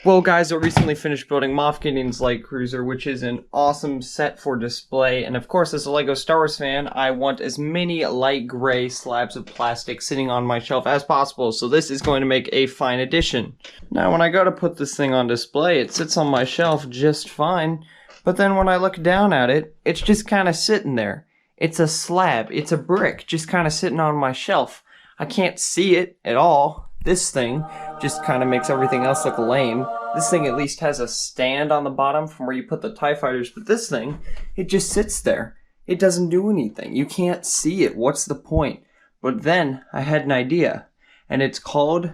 Well guys, I recently finished building Moff Gideons Light Cruiser, which is an awesome set for display, and of course as a LEGO Star Wars fan, I want as many light gray slabs of plastic sitting on my shelf as possible, so this is going to make a fine addition. Now when I go to put this thing on display, it sits on my shelf just fine, but then when I look down at it, it's just kind of sitting there. It's a slab, it's a brick, just kind of sitting on my shelf. I can't see it at all. This thing just kind of makes everything else look lame. This thing at least has a stand on the bottom from where you put the TIE fighters, but this thing, it just sits there. It doesn't do anything. You can't see it. What's the point? But then I had an idea, and it's called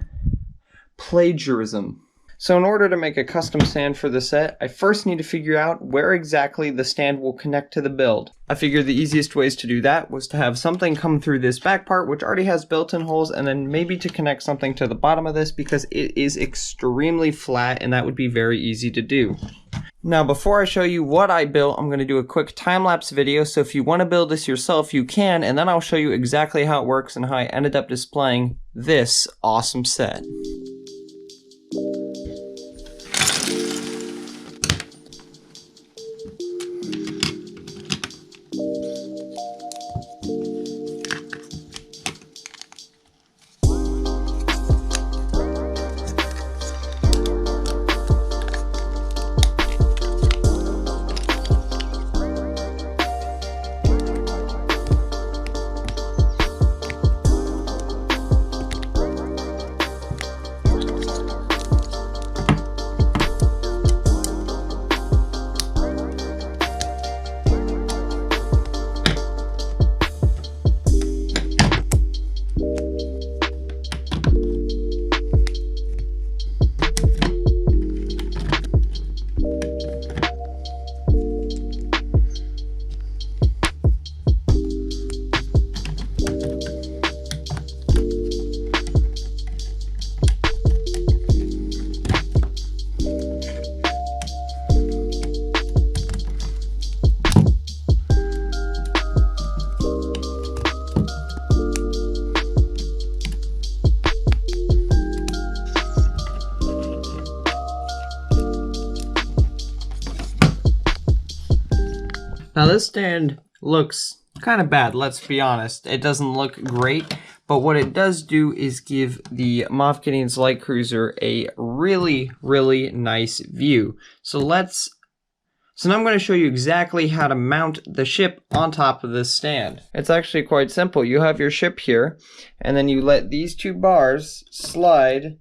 plagiarism. So in order to make a custom stand for the set, I first need to figure out where exactly the stand will connect to the build. I figured the easiest ways to do that was to have something come through this back part, which already has built-in holes, and then maybe to connect something to the bottom of this because it is extremely flat and that would be very easy to do. Now before I show you what I built, I'm going to do a quick time-lapse video, so if you want to build this yourself you can, and then I'll show you exactly how it works and how I ended up displaying this awesome set. Now this stand looks kind of bad, let's be honest. It doesn't look great, but what it does do is give the Moff Gideons Light Cruiser a really, really nice view. So now I'm going to show you exactly how to mount the ship on top of this stand. It's actually quite simple. You have your ship here, and then you let these two bars slide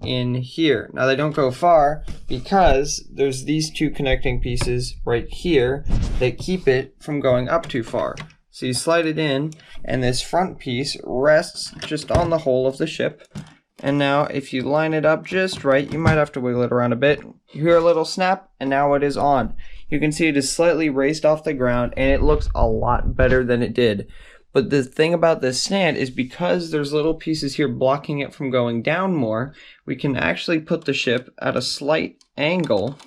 in here. Now they don't go far because there's these two connecting pieces right here that keep it from going up too far. So you slide it in and this front piece rests just on the hull of the ship. And now if you line it up just right, you might have to wiggle it around a bit. You hear a little snap and now it is on. You can see it is slightly raised off the ground and it looks a lot better than it did. But the thing about this stand is because there's little pieces here blocking it from going down more, we can actually put the ship at a slight angle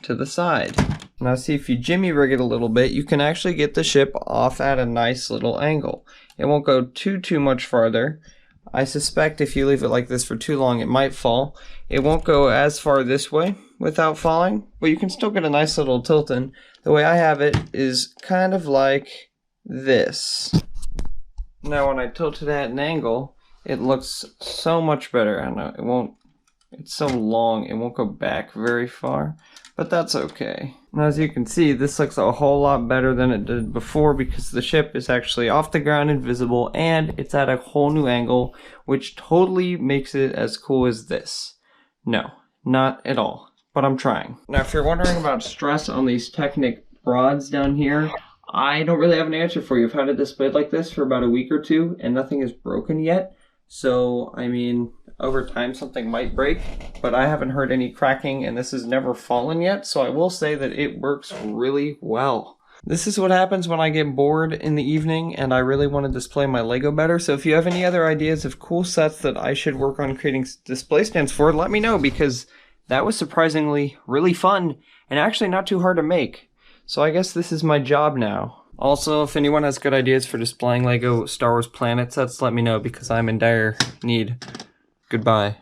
to the side. Now see, if you jimmy rig it a little bit, you can actually get the ship off at a nice little angle. It won't go too much farther. I suspect if you leave it like this for too long, it might fall. It won't go as far this way without falling, but you can still get a nice little tilt in. The way I have it is kind of like this. Now when I tilt it at an angle, it looks so much better. I know it's so long, it won't go back very far, but that's okay. Now as you can see, this looks a whole lot better than it did before because the ship is actually off the ground and visible, and it's at a whole new angle, which totally makes it as cool as this. No, not at all, but I'm trying. Now if you're wondering about stress on these Technic rods down here, I don't really have an answer for you. I've had it displayed like this for about a week or two and nothing is broken yet. So, I mean, over time something might break, but I haven't heard any cracking and this has never fallen yet. So I will say that it works really well. This is what happens when I get bored in the evening and I really want to display my Lego better. So if you have any other ideas of cool sets that I should work on creating display stands for, let me know because that was surprisingly really fun and actually not too hard to make. So I guess this is my job now. Also, if anyone has good ideas for displaying LEGO Star Wars Planet sets, let me know because I'm in dire need. Goodbye.